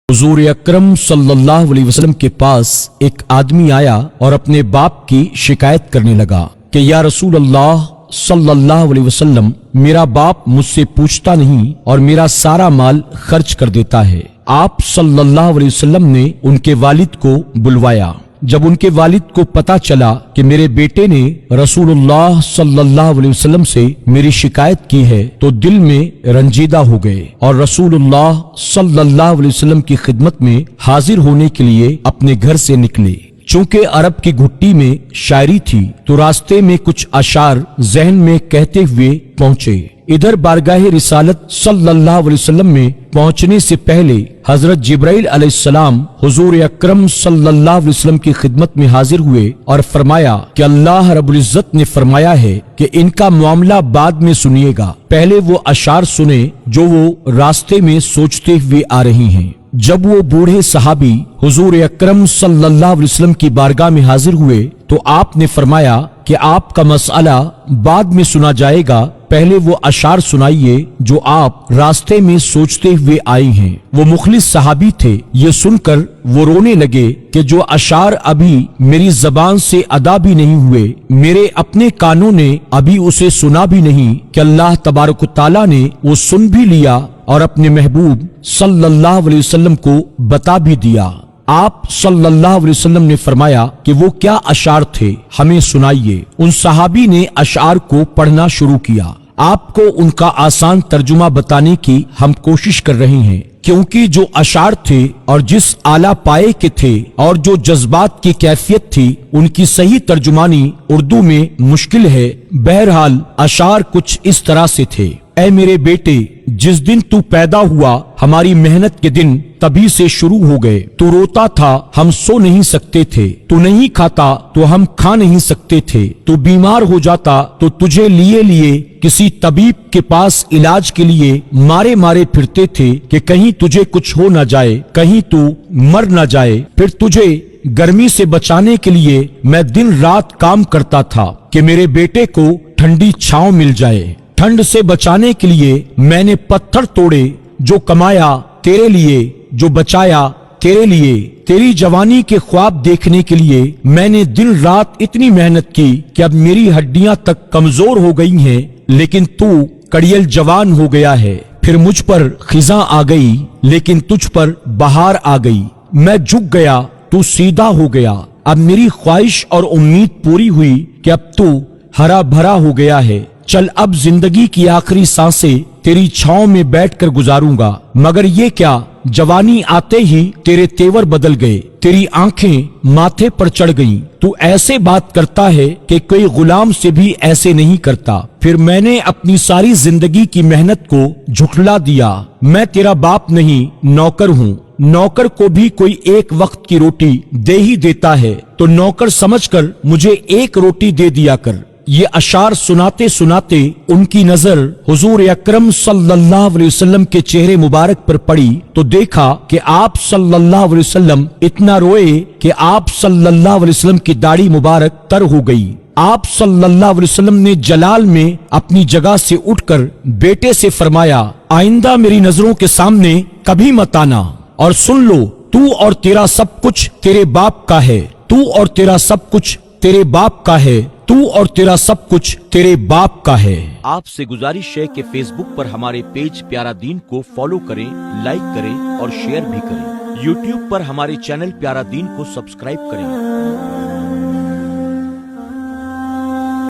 हुजूर अकरम सल्लल्लाहु अलैहि वसल्लम के पास एक आदमी आया और अपने बाप की शिकायत करने लगा कि या रसूल अल्लाह सल्लल्लाहु अलैहि वसल्लम, मेरा बाप मुझसे पूछता नहीं और मेरा सारा माल खर्च कर देता है। आप सल्लल्लाहु अलैहि वसल्लम ने उनके वालिद को बुलवाया। जब उनके वालिद को पता चला कि मेरे बेटे ने रसूलुल्लाह सल्लल्लाहु अलैहि वसल्लम से मेरी शिकायत की है, तो दिल में रंजीदा हो गए और रसूलुल्लाह सल्लल्लाहु अलैहि वसल्लम की खिदमत में हाजिर होने के लिए अपने घर से निकले। चूंकि अरब की घुट्टी में शायरी थी, तो रास्ते में कुछ अशार जहन में कहते हुए पहुंचे। इधर बारगाह रिसालत सल्लल्लाहु अलैहि वसल्लम में पहुंचने से पहले हजरत जिब्राइल अलैहिस्सलाम हुजूर अकरम सल्लल्लाहु अलैहि वसल्लम की खिदमत में हाजिर हुए और फरमाया कि अल्लाह रब्बुल इज्जत ने फरमाया है कि इनका मामला बाद में सुनिएगा, पहले वो अशार सुने जो वो रास्ते में सोचते हुए आ रही हैं। जब वो बूढ़े सहाबी हुजूर अकरम सल्लल्लाहु अलैहि वसल्लम की बारगाह में हाजिर हुए, तो आपने फरमाया कि आपका मसला बाद में सुना जाएगा, पहले वो अशार सुनाइए जो आप रास्ते में सोचते हुए आई हैं। वो मुखलिस सहाबी थे। ये सुनकर वो रोने लगे कि जो अशार अभी मेरी जबान से अदा भी नहीं हुए, मेरे अपने कानों ने अभी उसे सुना भी नहीं, कि अल्लाह तबारक ताला ने वो सुन भी लिया और अपने महबूब सल्लल्लाहु अलैहि वसल्लम को बता भी दिया। आप सल्लल्लाहु अलैहि वसल्लम ने फरमाया कि वो क्या अशार थे, हमें सुनाइए। उन सहाबी ने अशार को पढ़ना शुरू किया। आपको उनका आसान तर्जुमा बताने की हम कोशिश कर रहे हैं, क्योंकि जो अशार थे और जिस आला पाए के थे और जो जज्बात की कैफियत थी, उनकी सही तर्जुमानी उर्दू में मुश्किल है। बहरहाल अशार कुछ इस तरह से थे। ऐ मेरे बेटे, जिस दिन तू पैदा हुआ, हमारी मेहनत के दिन तभी से शुरू हो गए। तू रोता था, हम सो नहीं सकते थे। तू नहीं खाता तो हम खा नहीं सकते थे। तू बीमार हो जाता तो तुझे लिए लिए किसी तबीब के पास इलाज के लिए मारे मारे फिरते थे कि कहीं तुझे कुछ हो न जाए, कहीं तू मर न जाए। फिर तुझे गर्मी से बचाने के लिए मैं दिन रात काम करता था कि मेरे बेटे को ठंडी छांव मिल जाए। ठंड से बचाने के लिए मैंने पत्थर तोड़े, जो कमाया तेरे लिए, जो बचाया तेरे लिए। तेरी जवानी के ख्वाब देखने के लिए मैंने दिन रात इतनी मेहनत की कि अब मेरी हड्डियां तक कमजोर हो गई हैं, लेकिन तू कड़ियल जवान हो गया है। फिर मुझ पर खिजा आ गई, लेकिन तुझ पर बहार आ गई। मैं झुक गया, तू सीधा हो गया। अब मेरी ख्वाहिश और उम्मीद पूरी हुई कि अब तू हरा भरा हो गया है। चल अब जिंदगी की आखिरी सांसें तेरी छांव में बैठकर गुजारूंगा। मगर ये क्या, जवानी आते ही तेरे तेवर बदल गए, तेरी आंखें माथे पर चढ़ गईं। तू ऐसे बात करता है कि कोई गुलाम से भी ऐसे नहीं करता। फिर मैंने अपनी सारी जिंदगी की मेहनत को झुठला दिया। मैं तेरा बाप नहीं, नौकर हूँ। नौकर को भी कोई एक वक्त की रोटी दे ही देता है, तो नौकर समझकर मुझे एक रोटी दे दिया कर। ये अशार सुनाते सुनाते उनकी नजर हुजूर अकरम सल्लल्लाहु अलैहि वसल्लम के चेहरे मुबारक पर पड़ी, तो देखा कि आप सल्लल्लाहु अलैहि वसल्लम इतना रोए कि आप सल्लल्लाहु अलैहि वसल्लम की दाढ़ी मुबारक तर हो गई। आप सल्लल्लाहु अलैहि वसल्लम ने जलाल में अपनी जगह से उठकर बेटे से फरमाया, आइंदा मेरी नजरों के सामने कभी मत आना, और सुन लो, तू और तेरा सब कुछ तेरे बाप का है। तू और तेरा सब कुछ तेरे बाप का है। तू और तेरा सब कुछ तेरे बाप का है। आपसे गुजारिश है कि फेसबुक पर हमारे पेज प्यारा दीन को फॉलो करें, लाइक करें और शेयर भी करें। यूट्यूब पर हमारे चैनल प्यारा दीन को सब्सक्राइब करें।